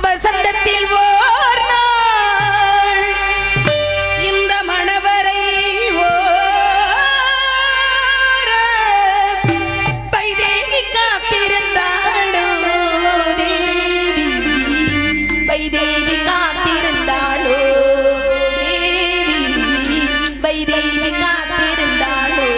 வசந்தத்தில் ஓர் நாள் இந்த மணவரை பைதேவி காத்திருந்தாளோ தேவி, பைதேவி காத்திருந்தாளோ தேவி, பைதேவி காத்திருந்தாளோ.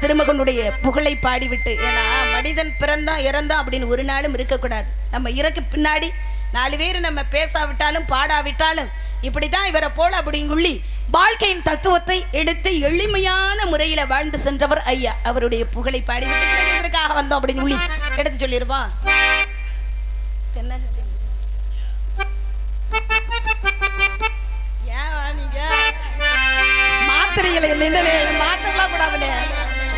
திருமகனுடைய புகழை பாடிவிட்டு, ஏன்னா மனிதன் பிறந்தா இறந்தா அப்படின்னு ஒரு நாளும் இருக்கக்கூடாது. நம்ம இறக்கு பின்னாடி 4 பேர் நம்ம பேசாவிட்டாலும் பாடாவிட்டாலும் இப்படிதான் இவரை போல அப்படிங்குள்ளி வாழ்க்கையின் தத்துவத்தை எடுத்து எளிமையான முறையில வாழ்ந்து சென்றவர் ஐயா. அவருடைய புகழை பாடிவிட்டு இதற்காக வந்தோம் அப்படின்னு உள்ளி எடுத்து சொல்லிருப்போம். ஏன் நீங்க மாத்திரைகளை நின்று மாத்தலாம் கூடாதுன்னு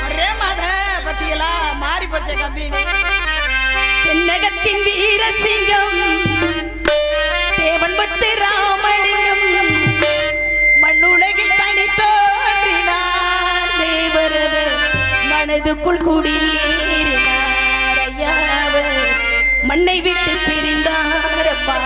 ஒரே மாத பத்தியலா மாறி போச்ச கம்பெனி. தென்னகத்தின் வீரசிங்கம் தேவன் பத்து ராமலிங்கம் மண்ணுலகில் தனி தோன்றினார். தேவரது மனதுக்குள் குடியேறினார். ஐயாவர் மண்ணை விட்டு பிரிந்தாரப்பா.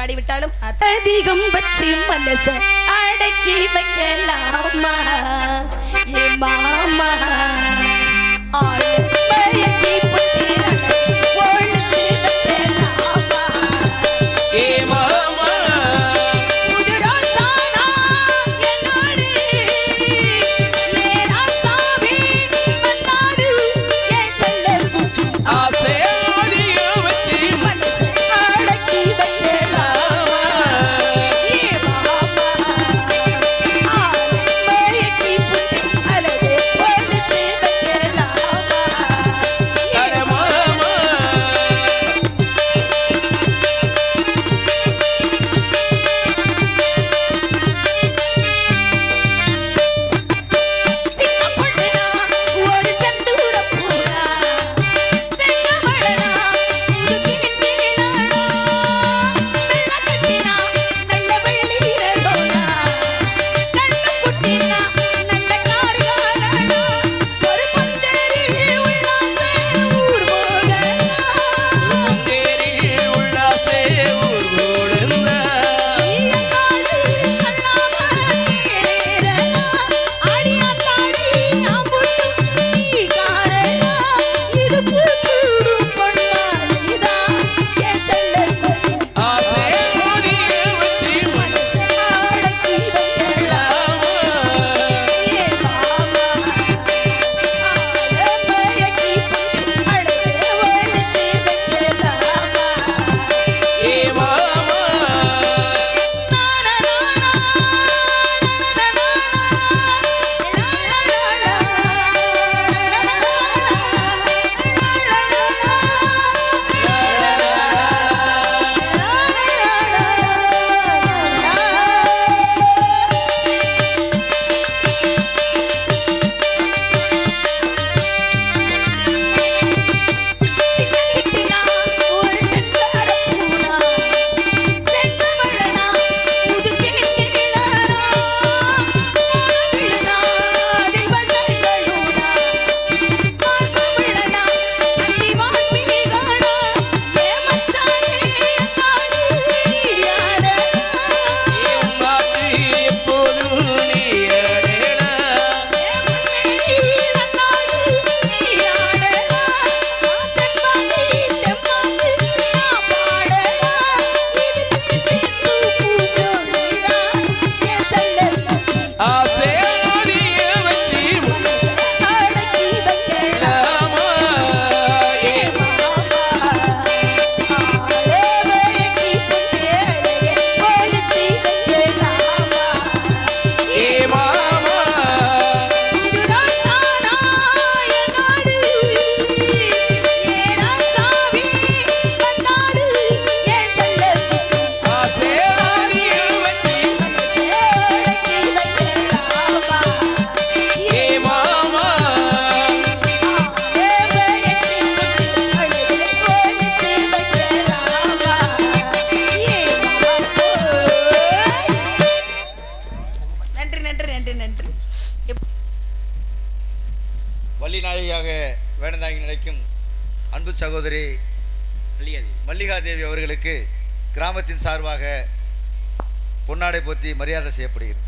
பாடிவிட்டாலும் அதிகம் வச்சு மனச அடக்கி வைக்கலாமா ஏ மாமா வள்ளிநாயகியாக வேடந்தாங்கி நிலைக்கும் அன்பு சகோதரி மல்லிகா தேவி அவர்களுக்கு கிராமத்தின் சார்பாக பொன்னாடை போத்தி மரியாதை செய்யப்படுகிறது.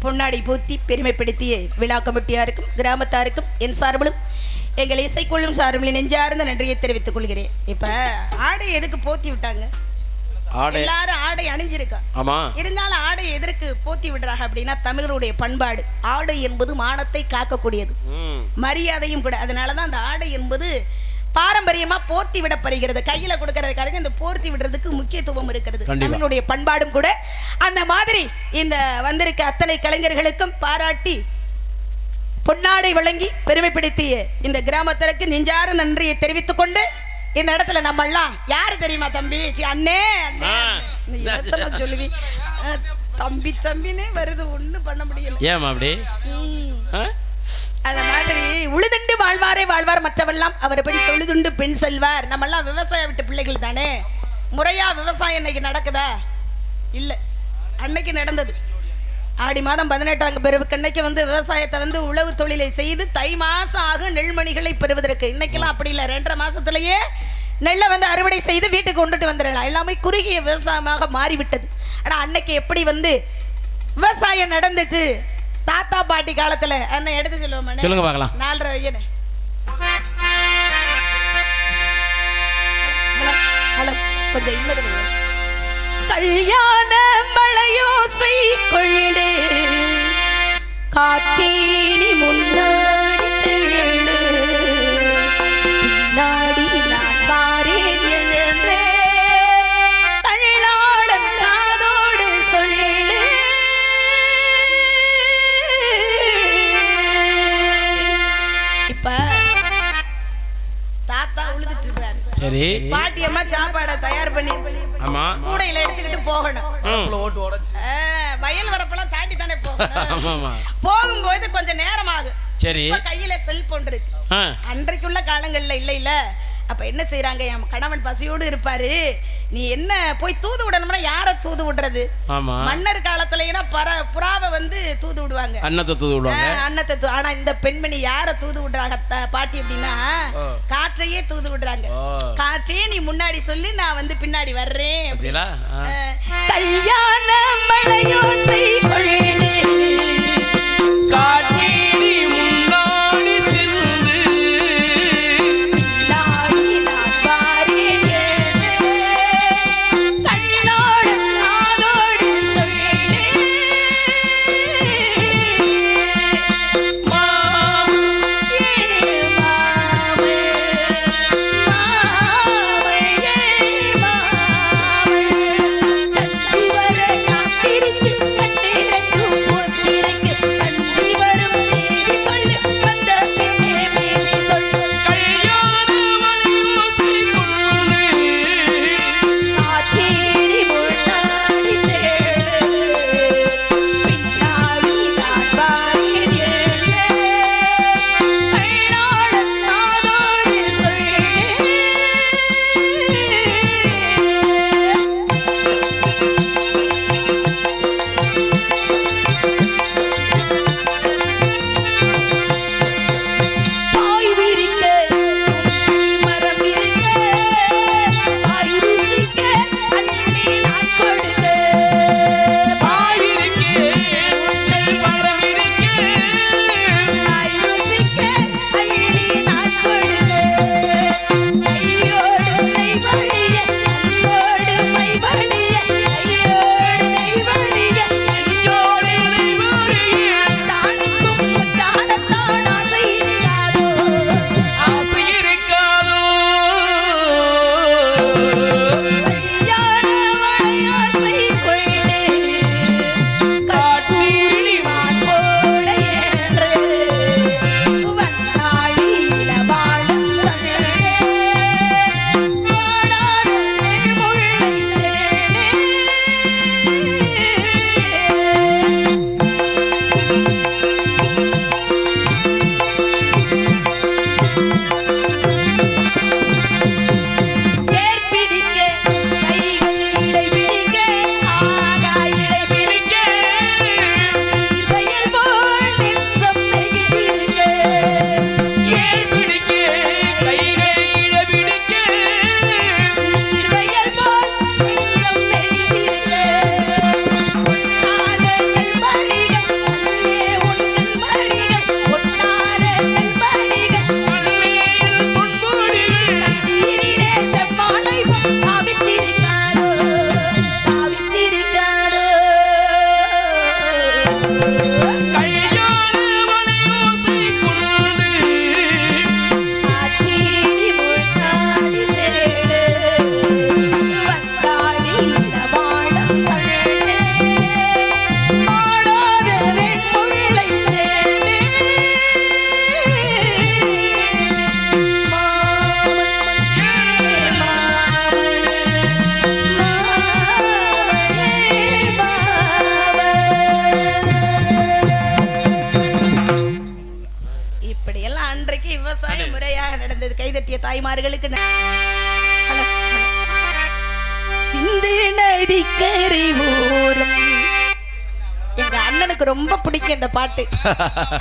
பொன்னாடை போத்தி பெருமைப்படுத்திய விழா கமிட்டியாருக்கும் கிராமத்தாருக்கும் என் சார்பிலும் எங்கள் இசைக்குள்ளும் சார்பிலும் நெஞ்சார்ந்த நன்றியை தெரிவித்துக் கொள்கிறேன். இப்ப ஆடை எதுக்கு போத்தி விட்டாங்க? எல்லாரும் ஆடை அணிஞ்சிருக்கா, இருந்தாலும் ஆடை எதற்கு போத்தி விடுறாங்க அப்படின்னா தமிழருடைய பண்பாடு. ஆடை என்பது மானத்தை காக்கக்கூடியது, மரியாதையும் கூட. அதனாலதான் அந்த ஆடை என்பது பாரம்பரியமா போர்த்தி விடப்படுகிறது. கையில கொடுக்கறதுக்காக இந்த போர்த்தி விடுறதுக்கு முக்கியத்துவம் இருக்கிறது. தமிழுடைய பண்பாடும் கூட. அந்த மாதிரி இந்த வந்திருக்க அத்தனை கலைஞர்களுக்கும் பாராட்டி பொன்னாடை வழங்கி பெருமைப்படுத்திய இந்த கிராமத்திற்கு நெஞ்சார நன்றியை தெரிவித்துக் கொண்டு இந்த இடத்துல நம்ம எல்லாம் யாரு தெரியுமா தம்பி? அண்ணே அண்ணே சொல்லுவி தம்பி தம்பினே வருது, ஒண்ணும் பண்ண முடியல. ஏமா அப்படி? அந்த மாதிரி உழுதுண்டு வாழ்வாரே வாழ்வார் மற்றவெல்லாம் அவர் பெண் தொழுதுண்டு பெண் செல்வார். நம்ம எல்லாம் விவசாய விட்டு பிள்ளைகள் தானே. முறையா விவசாயம் இன்னைக்கு நடக்குதா? இல்ல. அன்னைக்கு நடந்தது. ஆடி மாதம் 18ஆம் பிறவுக்கு வந்து விவசாயத்தை வந்து உழவு தொழிலை செய்து தை மாசம் ஆகும் நெல்மணிகளை பெறுவதற்கு. இன்னைக்கெல்லாம் அப்படி இல்லை, 2.5 மாசத்திலேயே நெல்லை வந்து அறுவடை செய்து வீட்டுக்கு கொண்டுட்டு வந்துடலாம். எல்லாமே குறுகிய விவசாயமாக மாறிவிட்டது. ஆனால் அன்னைக்கு எப்படி வந்து விவசாயம் நடந்துச்சு தாத்தா பாட்டி காலத்துல அண்ணன் எடுத்து சொல்லுவோம். சொல்லுங்க பார்க்கலாம். 4.5 வயது. கொஞ்சம் இன்னொரு கல்யாண மலையோசை கொள்ளு காற்றேனி முன்னாடி செல்லு பின்னாடி நான் வாரேன் என்று தள்ளாளன் காதோடு சொல்லு. இப்ப தாத்தா உழுதுட்டு இருப்பாரு. சரி, பாட்டியம்மா சாப்பாடை தயார் பண்ணிருச்சு. ஆமா, கூடையில எடுத்துக்கிட்டு போகணும். வயல் வரப்பெல்லாம் தாண்டி தானே போகணும். போகும்போது கொஞ்சம் நேரம் ஆகும். சரி, கையில செல்போன் இருக்கு. அன்றைக்குள்ள காலங்கள்ல இல்ல. அப்ப என்ன செய்யறாங்க, என் கணவன் பசியோடு இருப்பாரு, நீ என்ன போய் தூது விடணும்னா யார தூது விடுறது? மன்னர் காலத்துல புறாவை வந்து தூது விடுவாங்க, அன்னத்தை தூது விடுவாங்க, அன்னத்தை. ஆனா இந்த பெண்மணி யார தூது விடுறாங்க பாட்டி அப்படின்னா காற்றையே தூது விடுறாங்க. காற்றையே நீ முன்னாடி சொல்லி நான் வந்து பின்னாடி வர்றேன். கல்யாண மலையோசை கொள்ளு காற்றே தாய்மார்களுக்கு சிந்து நதி கரை ஓரம் எங்க அண்ணன் அண்ணனுக்கு ரொம்ப பிடிக்கும் இந்த பாட்டு.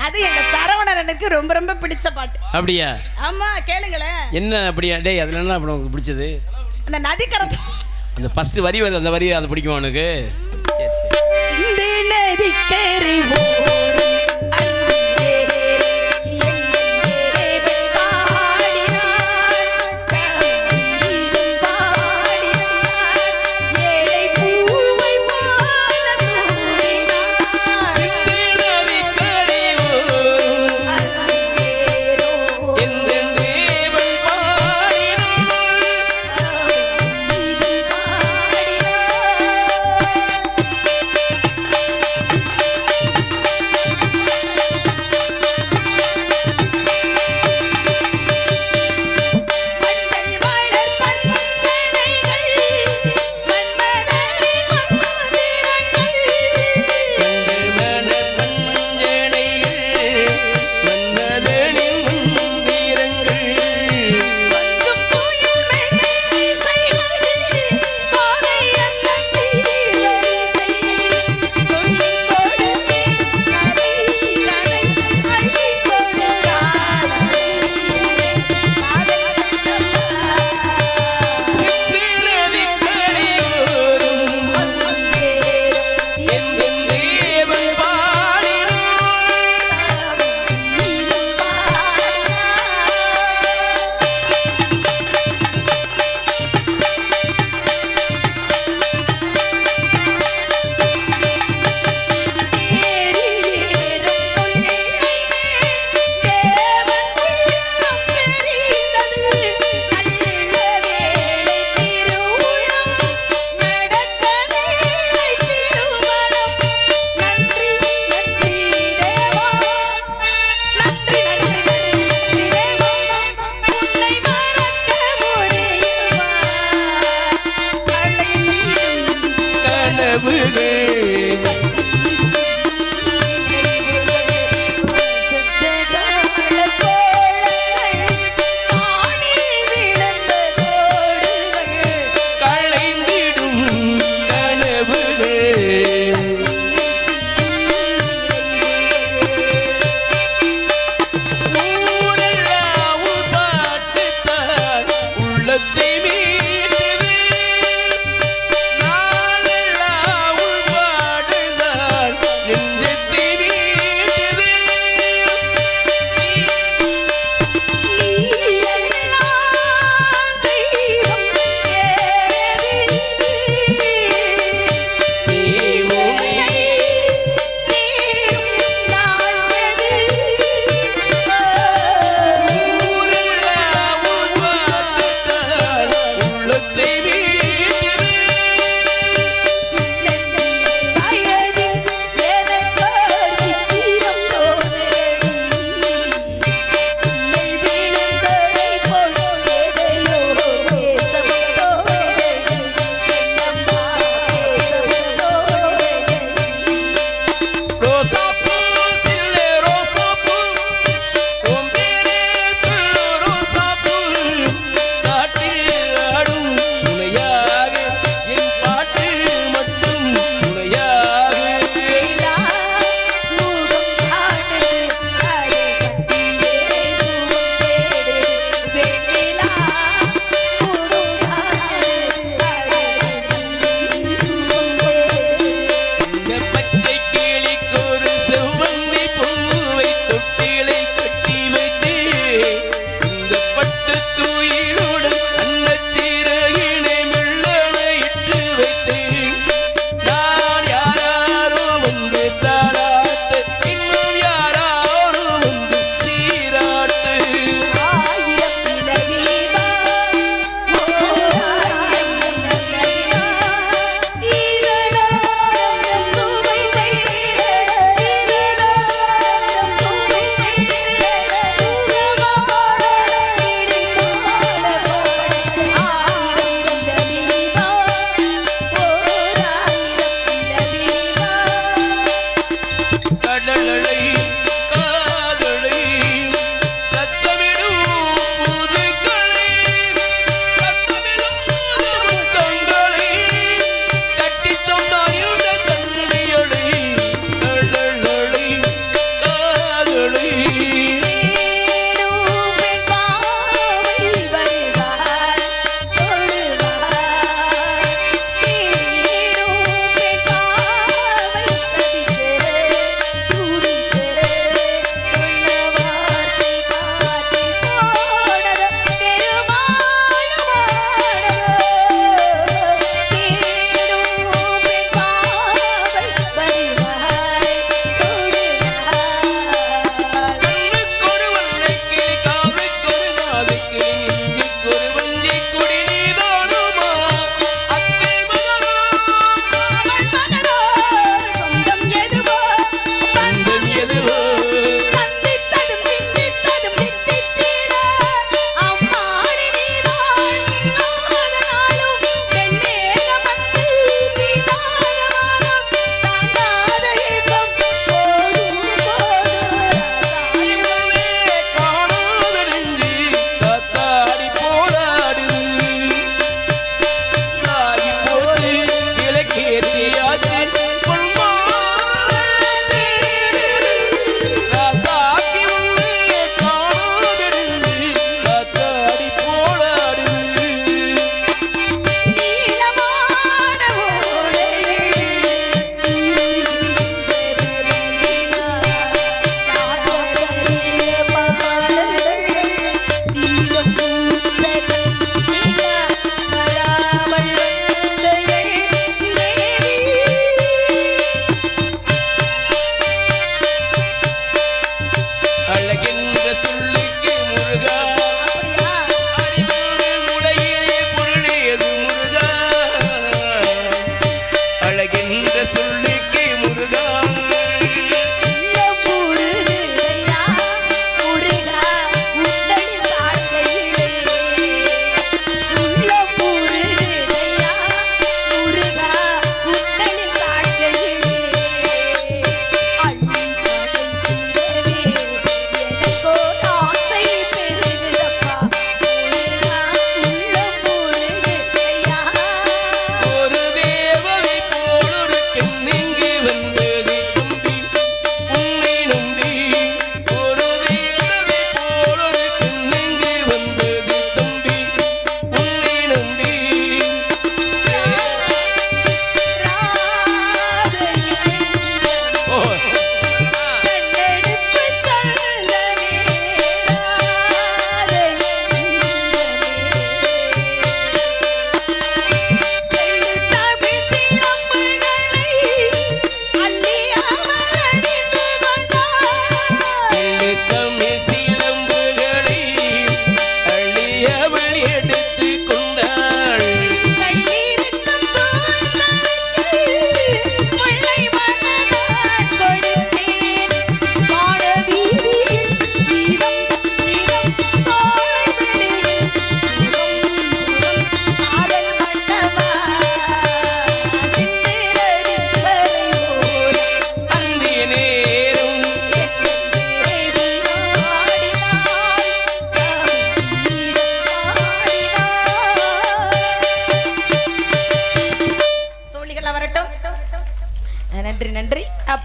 அது எங்க சரவணனுக்கு ரொம்ப ரொம்ப பிடிச்ச பாட்டு. அப்படியா? ஆமா, கேளுங்களேன். என்ன அப்படியா? டேய் அதுல என்ன அப்படி உங்களுக்கு பிடிச்சது? அந்த நதிக்கரை, அந்த ஃபர்ஸ்ட் வரி வருது, அந்த வரி அது பிடிக்குமா உனக்கு? சரி சரி. இந்த நதிக்கரை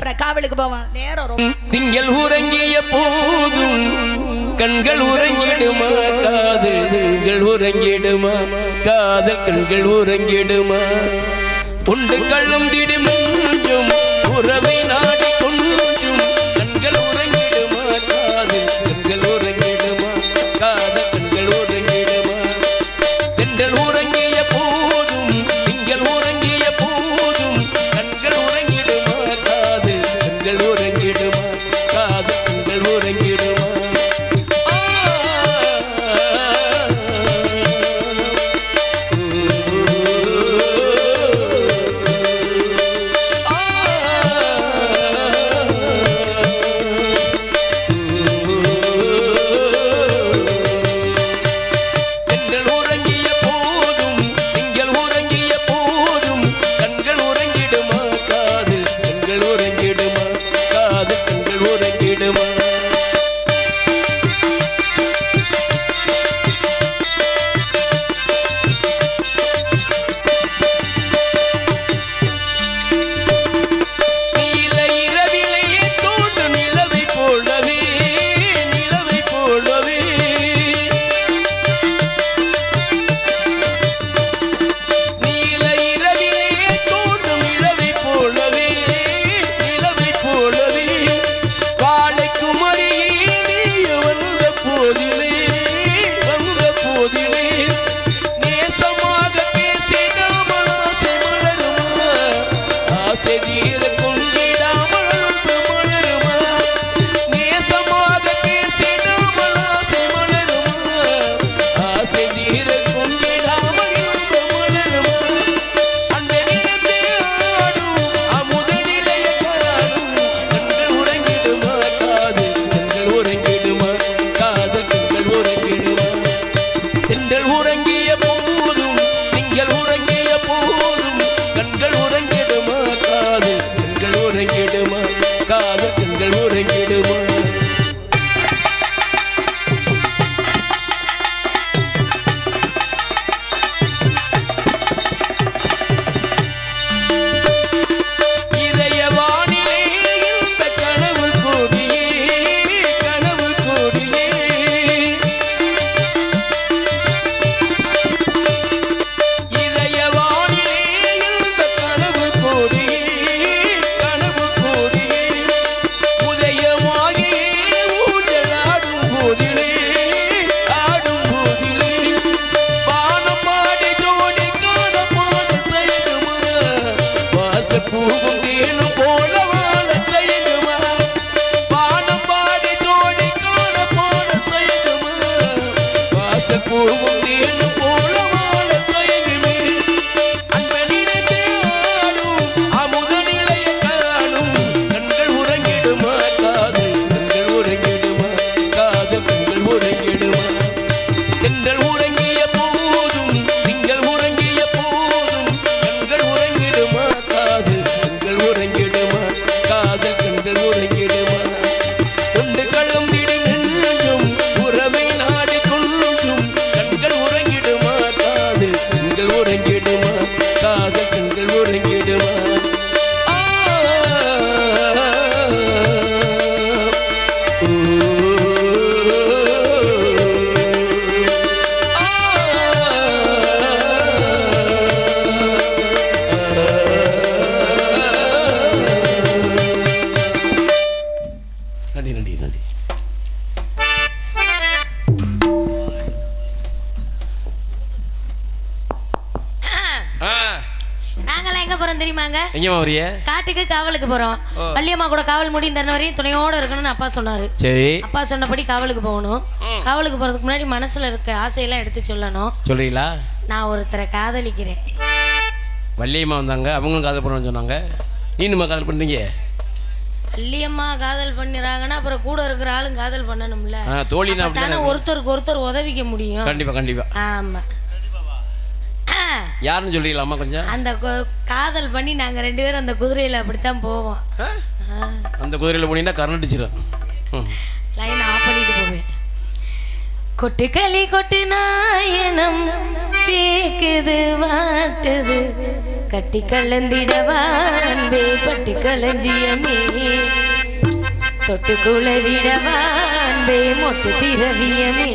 போறேன், காவலுக்கு போவேன். நேரம் ரொம்ப. திங்கள் உறங்கிய போதும் கண்கள் உறங்கிடுமா காதல் கண்கள் உறங்கிடுமா காதல் கண்கள் உறங்கிடுமா உண்டு கள்ளும் திடுமென்றும் உறவை நாடி கொஞ்சும் கண்கள் உறங்கிடுமா காதல் கண்கள் உறங்கிடுமா காதல் கண்கள் உறங்கிடுமா தென்றல் உறங்கிய போதும் திங்கள் உறங்கிய போதும் கண்கள் உறங்கிடுமா காதல் கண்கள் உறங்கிடுமா காதல் கண்கள் உறங்கிடுமா காட்டுக்கு காவலுக்கு போறோம். வள்ளியம்மா கூட காவல் முடிந்த வரையும் துணையோட இருக்கணும்னு அப்பா சொன்னாரு. சரி, அப்பா சொன்னபடி காவலுக்கு போகணும். காவலுக்கு போறதுக்கு முன்னாடி மனசுல இருக்க ஆசையெல்லாம் எடுத்து சொல்லணும். சொல்றீங்களா? நான் ஒருத்தரை காதலிக்கிறேன். வள்ளியம்மா வந்தாங்க, அவங்களும் காதல் பண்ணணும்னு சொன்னாங்க. நீனுமா காதல் பண்றீங்க? வள்ளியம்மா காதல் பண்ணிறாங்கன்னா அப்புறம் கூட இருக்கிற ஆளும் காதல் பண்ணணும்ல. தோழினா தானே ஒருத்தருக்கு ஒருத்தர் உதவிக்க முடியும். கண்டிப்பா கண்டிப்பா. ஆமா. யாருன்னு சொல்றீங்களாமா கொஞ்சம்? அந்த காதல் பண்ணி நாங்க ரெண்டு பேரும் அந்த குதிரையில அப்படித்தான் போவோம். அந்த குதிரையில போனீங்கன்னா கரண்ட் அடிச்சிடும். லைன் ஆஃப் பண்ணிட்டு போவேன். கொட்டுக்களி கொட்டு நாயனம் கேக்குது வாட்டுது கட்டி கலந்திடவா அன்பே பட்டி களஞ்சியமே தொட்டுக்குள்ள விடவா அன்பே மொட்டு திரவியமே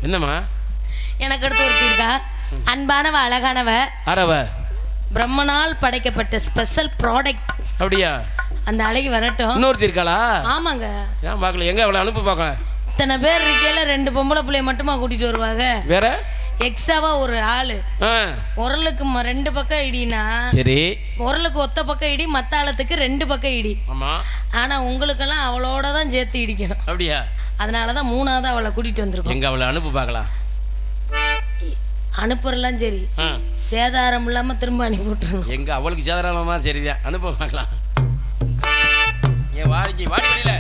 என்னம்மா எனக்கு அடுத்து ஒருத்தி இருக்கா, அன்பானவ அழகானவ அரவ பிரம்மனால் படைக்கப்பட்ட ஸ்பெஷல் ப்ராடக்ட். அப்படியா? அந்த அழகி வரட்டும். இன்னொருத்தி இருக்காளா? ஆமாங்க. ஏன் பார்க்கல? எங்க அவளை அனுப்பி பார்க்க. இத்தனை பேர் இருக்கையில 2 பொம்பளை பிள்ளைய மட்டுமா கூட்டிட்டு வருவாங்க? வேற எக்ஸ்ட்ராவா ஒரு ஆளு. உரலுக்கு 2 பக்கம் இடினா சரி, உரலுக்கு ஒத்த பக்கம் இடி, மத்த ஆளத்துக்கு 2 பக்கம் இடி. ஆமா. ஆனா உங்களுக்கெல்லாம் அவளோட தான் சேர்த்து இடிக்கணும். அப்படியா? அதனாலதான் 3ஆவது அவளை கூட்டிட்டு வந்திருக்கோம். எங்க அவளை அனுப்பி பார்க்கலாம். அனுப்புறலாம் சரி, சேதாரம் இல்லாம திரும்ப அனுப்பி விட்டுறணும். எங்க அவளுக்கு சேதாரமா? சரிதான், அனுப்ப பார்க்கலாம். ஏன் வாடிக்கு வாடி வெளியில